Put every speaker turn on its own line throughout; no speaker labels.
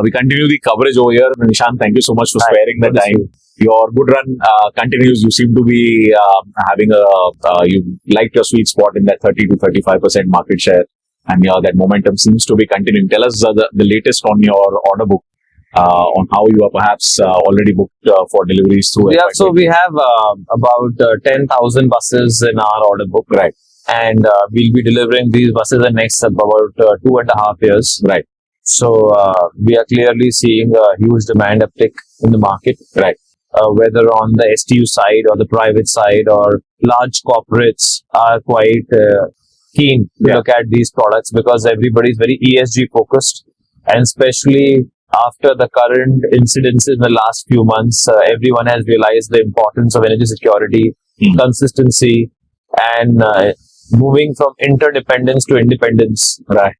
We continue the coverage over here. Nishant, thank you so much for
Hi,
sparing the
good to see
time.
you.
Your good run continues. You seem to be having you like your sweet spot in that 30 to 35% market share, and that momentum seems to be continuing. Tell us the latest on your order book, on how you are perhaps already booked for deliveries through
Yeah,
FY20.
so we have about 10,000 buses in our order book.
Right.
And we'll be delivering these buses in the next about 2.5 years.
Right.
So we are clearly seeing a huge demand uptick in the market.
Right.
Whether on the STU side or the private side, or large corporates are quite keen to look at these products, because everybody is very ESG focused, and especially after the current incidents in the last few months, everyone has realized the importance of energy security, consistency, and moving from interdependence to independence.
Right.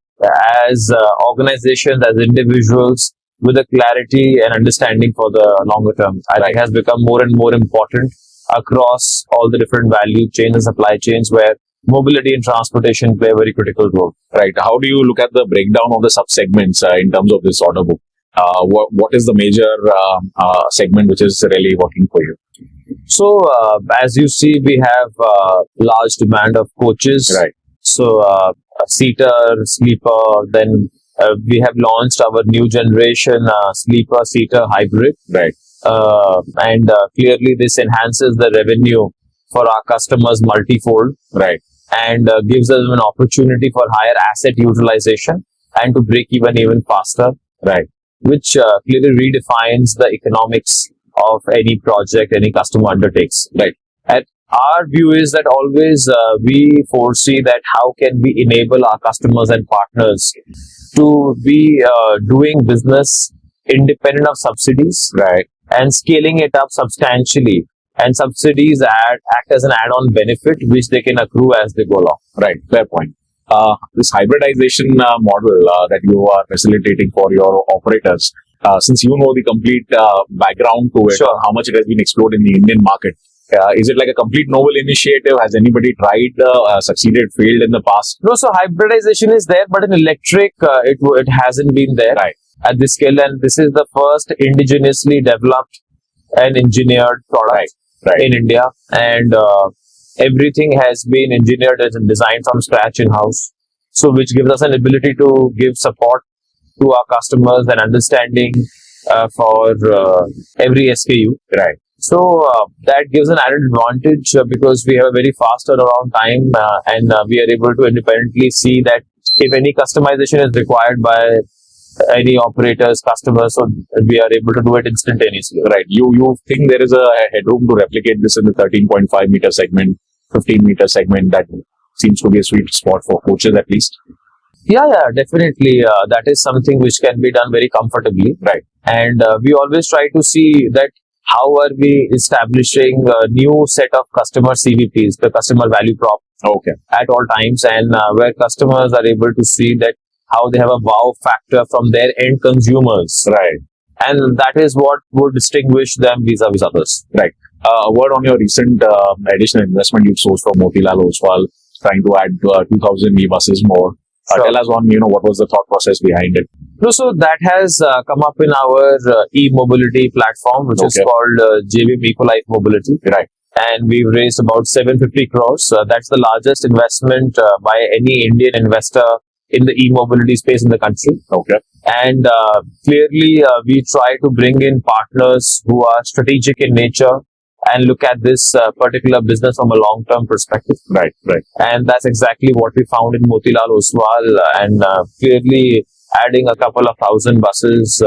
As organizations, as individuals, with a clarity and understanding for the longer term, I think has become more and more important across all the different value chains and supply chains, where mobility and transportation play a very critical role.
Right. How do you look at the breakdown of the sub-segments in terms of this order book? What is the major segment which is really working for you?
So, as you see, we have large demand of coaches.
Right.
So, seater, sleeper, then we have launched our new generation sleeper-seater hybrid.
Right.
And clearly this enhances the revenue for our customers multifold.
Right.
And gives us an opportunity for higher asset utilization and to break even faster.
Right.
Which clearly redefines the economics of any project any customer undertakes.
Right.
And our view is that always we foresee that how can we enable our customers and partners to be doing business independent of subsidies.
Right.
And scaling it up substantially. And subsidies act as an add-on benefit which they can accrue as they go along.
Right. Fair point. This hybridization model that you are facilitating for your operators, since you know the complete background to it,
Sure.
how much it has been explored in the Indian market, is it like a complete novel initiative? Has anybody tried, succeeded, failed in the past?
No, so hybridization is there, but in electric, it hasn't been there
Right.
at this scale. And this is the first indigenously developed and engineered product in India. And everything has been engineered and designed from scratch in-house. So which gives us an ability to give support to our customers and understanding for every SKU.
Right.
So that gives an added advantage because we have a very fast turnaround time and we are able to independently see that if any customization is required by any operators, customers, so we are able to do it instantaneously.
Right. You think there is a headroom to replicate this in the 13.5 meter segment, 15 meter segment? That seems to be a sweet spot for coaches at least.
Yeah, definitely. That is something which can be done very comfortably.
Right.
And we always try to see that how are we establishing a new set of customer CVPs, the customer value prop, at all times, and where customers are able to see that how they have a wow factor from their end consumers.
Right.
And that is what would distinguish them vis-a-vis others.
Right. A word on your recent additional investment you've sourced from Motilal Oswal, trying to add 2,000 e-buses more.
Sure.
Tell us on, what was the thought process behind it?
No, so that has come up in our e-mobility platform, which is called JBM Electric Mobility.
Right.
And we've raised about 750 crores. That's the largest investment by any Indian investor in the e-mobility space in the country.
Okay.
And clearly, we try to bring in partners who are strategic in nature and look at this particular business from a long-term perspective.
Right.
And that's exactly what we found in Motilal Oswal, and clearly adding a couple of thousand buses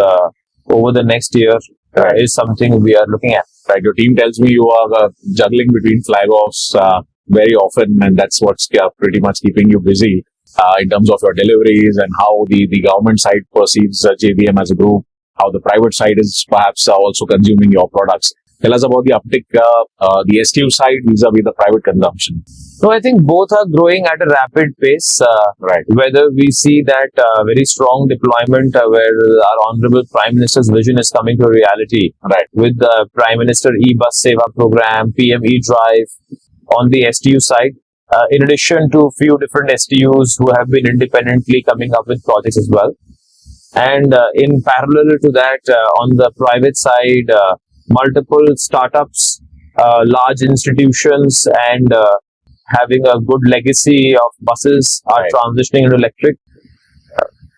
over the next year is something we are looking at.
Right. Your team tells me you are juggling between flag-offs very often, and that's what's pretty much keeping you busy in terms of your deliveries and how the government side perceives JBM as a group, how the private side is perhaps also consuming your products. Tell us about the uptick, the STU side vis-a-vis the private consumption.
No, I think both are growing at a rapid pace.
Right.
Whether we see that very strong deployment where our Honorable Prime Minister's vision is coming to reality.
Right.
With the Prime Minister E-Bus Seva program, PM E-Drive on the STU side. In addition to few different STUs who have been independently coming up with projects as well. And in parallel to that, on the private side, multiple startups, large institutions, and having a good legacy of buses are
Right.
transitioning into electric.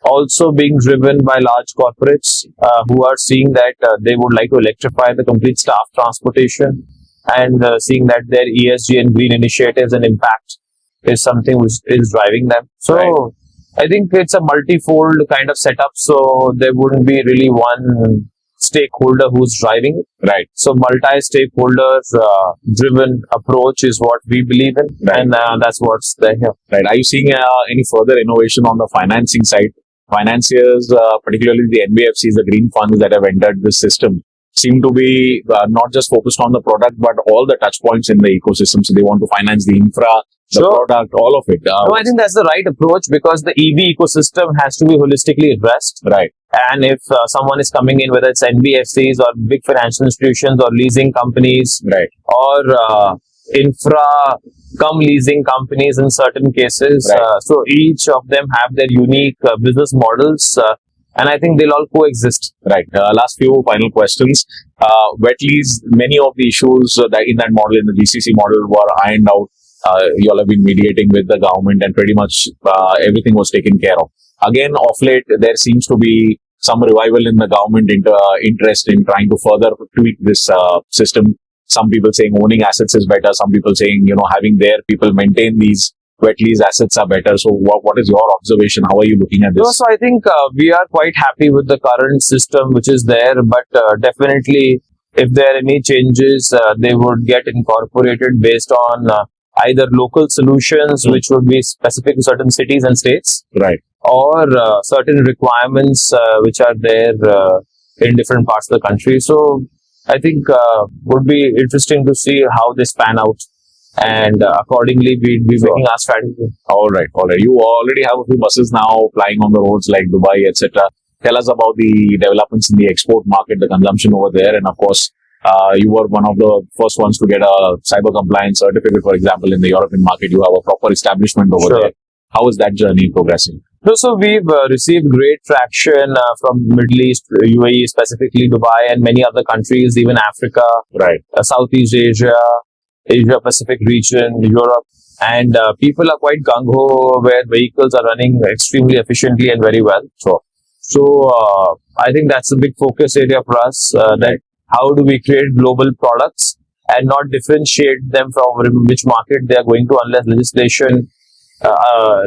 Also being driven by large corporates who are seeing that they would like to electrify the complete staff transportation, and seeing that their ESG and green initiatives and impact is something which is driving them. So
Right.
I think it's a multifold kind of setup. So there wouldn't be really one stakeholder who's driving it.
Right.
So multi-stakeholders driven approach is what we believe in,
Right.
and that's what's there here.
Right. Are you seeing any further innovation on the financing side? Financiers, particularly the NBFCs, the green funds that have entered this system, seem to be not just focused on the product, but all the touch points in the ecosystem. So they want to finance the infra, the
Sure.
product, all of it.
No, I think that's the right approach, because the EV ecosystem has to be holistically addressed.
Right.
And if someone is coming in, whether it's NBFCs or big financial institutions or leasing companies
Right.
or infra come leasing companies in certain cases,
Right.
so each of them have their unique business models, and I think they'll all coexist.
Right. Last few final questions. Wet lease, many of the issues that in that model, in the GCC model, were ironed out. You all have been mediating with the government, and pretty much everything was taken care of. Again, of late, there seems to be some revival in the government interest in trying to further tweak this system. Some people saying owning assets is better. Some people saying, having their people maintain these wet lease assets are better. So what is your observation? How are you looking at this?
No, so I think we are quite happy with the current system which is there, but definitely if there are any changes, they would get incorporated based on either local solutions which would be specific to certain cities and states,
Right.
or certain requirements which are there in different parts of the country. So I think would be interesting to see how they span out, and accordingly we'll be making our strategy.
All right. You already have a few buses now plying on the roads like Dubai, etc. Tell us about the developments in the export market, the consumption over there, and of course, you were one of the first ones to get a cyber compliance certificate, for example, in the European market. You have a proper establishment over
Sure.
there. How is that journey progressing?
No, so we've received great traction from Middle East, UAE, specifically Dubai, and many other countries, even Africa,
Right.
Southeast Asia, Asia Pacific region, Europe, and people are quite gung-ho where vehicles are running extremely efficiently and very well. So I think that's a big focus area for us, that how do we create global products and not differentiate them from which market they are going to, unless legislation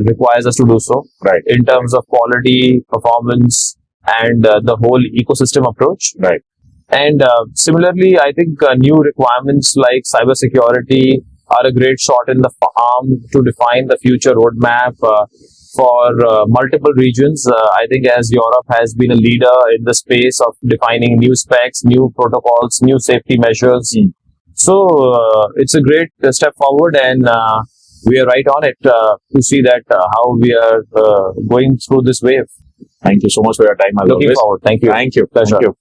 requires us to do so,
Right.
in terms of quality, performance, and the whole ecosystem approach.
Right.
And similarly, I think new requirements like cybersecurity are a great shot in the arm to define the future roadmap for multiple regions. I think as Europe has been a leader in the space of defining new specs, new protocols, new safety measures. So it's a great step forward, and we are right on it to see that how we are going through this wave.
Thank you so much for your time. As
Looking
always.
forward. Thank you.
Thank you.
Pleasure.
Thank you.